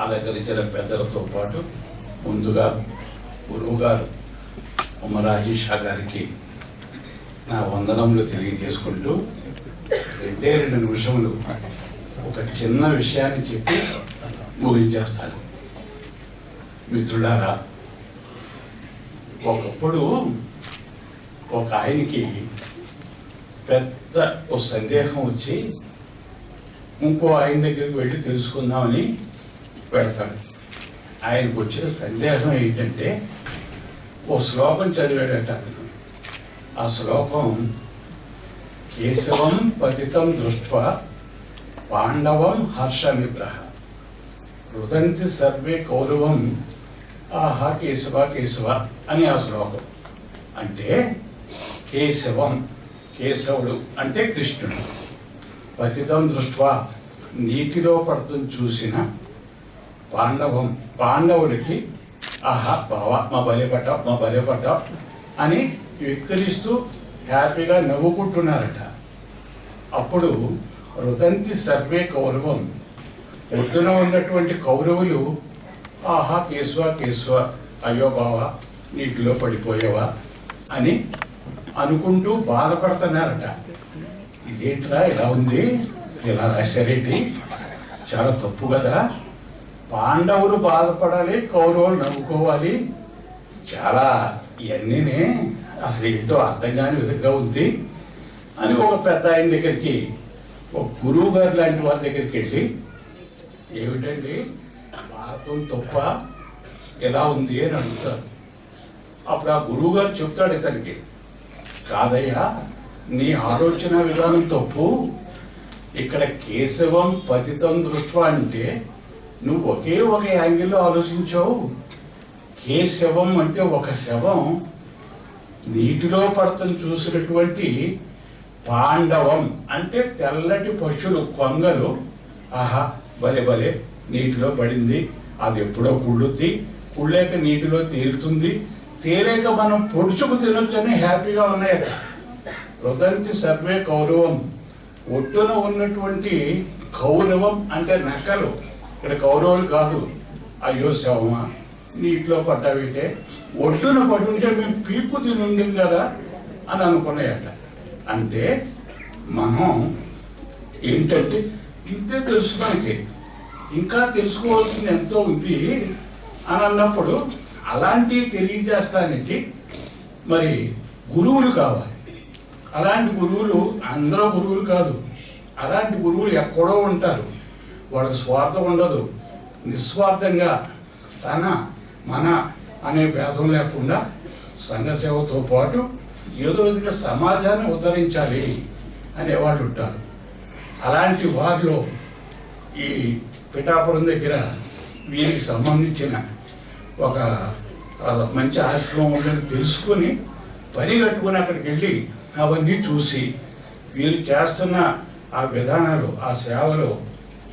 అలంకరించిన పెద్దలతో పాటు ముందుగా గురువు గారు ఉమరాజేష్ గారికి నా వందనములు తెలియజేసుకుంటూ 2 నిమిషములు ఒక చిన్న విషయాన్ని చెప్పి ముగించేస్తాను. మిత్రులారా, ఒకప్పుడు ఒక ఆయనకి పెద్ద ఓ సందేహం వచ్చి ఇంకో ఆయన దగ్గరికి వెళ్ళి తెలుసుకుందామని పెడతాడు. ఆయనకు వచ్చిన సందేహం ఏంటంటే ఓ శ్లోకం చదివాడట అతను. ఆ శ్లోకం కేశవం పతితం దృష్ట్వా పాండవం హర్షనిగ్రహ రుదంతి సర్వే కౌరవం ఆహా కేశవ కేశవ అని ఆ శ్లోకం. అంటే కేశవం, కేశవుడు అంటే కృష్ణుడు, పతితం దృష్ట్వా నీటిలో పడుతుంది చూసిన పాండవం, పాండవుడికి ఆహా బావా మా బలిపడ్డావు అని విక్కిరిస్తూ హ్యాపీగా నవ్వుకుంటున్నారట. అప్పుడు రుదంతి సర్వే కౌరవం, ఒడ్డున ఉన్నటువంటి కౌరవులు ఆహా కేశవ కేశవ అయ్యో బావా నీటిలో పడిపోయావా అని అనుకుంటూ బాధపడుతున్నారట. ఇదేంట్రా ఇలా ఉంది, ఇలా రాశారేంటి, చాలా తప్పు కదా, పాండవులు బాధపడాలి కౌరవులు నవ్వుకోవాలి, చాలా ఇవన్నీనే అసలు ఏంటో అర్థం కాని విధంగా ఉంది అని ఒక పెద్ద ఆయన దగ్గరికి, ఒక గురువు గారు లాంటి వారి దగ్గరికి వెళ్ళి ఏమిటండి భారతం తప్ప ఎలా ఉంది అని అడుగుతారు. అప్పుడు ఆ గురువు గారు చెప్తాడు ఇతనికి, కాదయ్యా నీ ఆలోచన విధానం తప్పు, ఇక్కడ కేశవం పతితం దృష్ట్వా అంటే నువ్వు ఒకే ఒక యాంగిల్లో ఆలోచించావు. కేశవం అంటే ఒక శవం నీటిలో పడతను చూసినటువంటి, పాండవం అంటే తెల్లటి పశువులు కొంగలు ఆహా భలే భలే నీటిలో పడింది, అది ఎప్పుడో కుళ్ళుద్ది, కుళ్ళాక నీటిలో తేలుతుంది, తేలేక మనం పొడుచుకు తినొచ్చని హ్యాపీగా ఉన్నాయట. రుదంతి సర్వే కౌరవం, ఒడ్డున ఉన్నటువంటి కౌరవం అంటే నక్కలు, ఇక్కడ కౌరవులు కాదు, అయ్యో శవమా నీటిలో పడ్డావిటే, ఒడ్డున పడి ఉంటే మేము పీకు తినుంది కదా అని అనుకున్నాయట. అంటే మనం ఏంటంటే ఇంతే తెలుసు, మనకి ఇంకా తెలుసుకోవాల్సింది ఎంతో ఉంది అని అన్నప్పుడు అలాంటివి తెలియజేస్తానికి మరి గురువులు కావాలి. అలాంటి గురువులు అందరూ గురువులు కాదు, అలాంటి గురువులు ఎక్కడో ఉంటారు. వాళ్ళకి స్వార్థం ఉండదు, నిస్వార్థంగా తన మన అనే భేదం లేకుండా సంఘ సేవతో పాటు ఏదో విధంగా సమాజాన్ని ఉద్ధరించాలి అనేవాళ్ళు ఉంటారు. అలాంటి వారిలో ఈ పిఠాపురం దగ్గర వీరికి సంబంధించిన ఒక మంచి ఆశ్రమం ఉందని తెలుసుకొని పని కట్టుకుని అక్కడికి వెళ్ళి అవన్నీ చూసి వీరు చేస్తున్న ఆ విధానాలు, ఆ సేవలు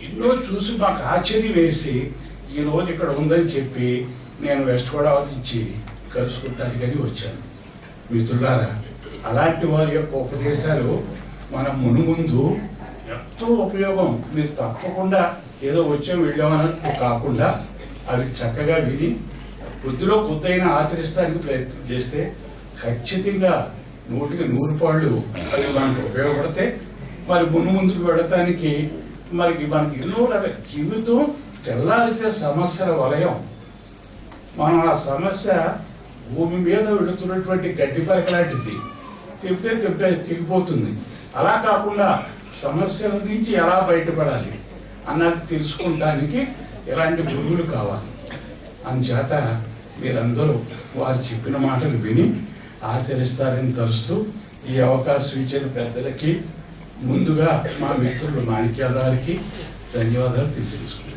ఎన్నో చూసి మాకు ఆశ్చర్యం వేసి ఈరోజు ఇక్కడ ఉందని చెప్పి నేను వెస్ట్ గోదావరి నుంచి కలుసుకుంటానికి అది వచ్చాను. మిత్రులారా, అలాంటి వారి యొక్క ఉపదేశాలు మనం మునుముందు ఎంతో ఉపయోగం. మీరు తప్పకుండా ఏదో వచ్చాం వెళ్ళామన్నట్టు కాకుండా అవి చక్కగా విని కొద్దిలో కొద్దైనా ఆచరిస్తానికి ప్రయత్నం చేస్తే ఖచ్చితంగా 100కి 100 పాళ్ళు అవి మనకు ఉపయోగపడితే మరి ముందుకు వెళ్ళటానికి మనకి ఎన్నో రకాల జీవితం తెల్లారితే సమస్యల వలయం. మనం ఆ సమస్య భూమి మీద వెళుతున్నటువంటి గడ్డి పరక లాంటిది, తిప్పితే తెగిపోతుంది. అలా కాకుండా సమస్యల నుంచి ఎలా బయటపడాలి అన్నది తెలుసుకోవడానికి ఇలాంటి గురువులు కావాలి. అందుచేత మీరందరూ వారు చెప్పిన మాటలు విని ఆచరిస్తారని తలుస్తూ ఈ అవకాశం ఇచ్చిన పెద్దలకి ముందుగా మా మిత్రులు మాణిక్యాల గారికి ధన్యవాదాలు తెలియజేసుకుంటాను.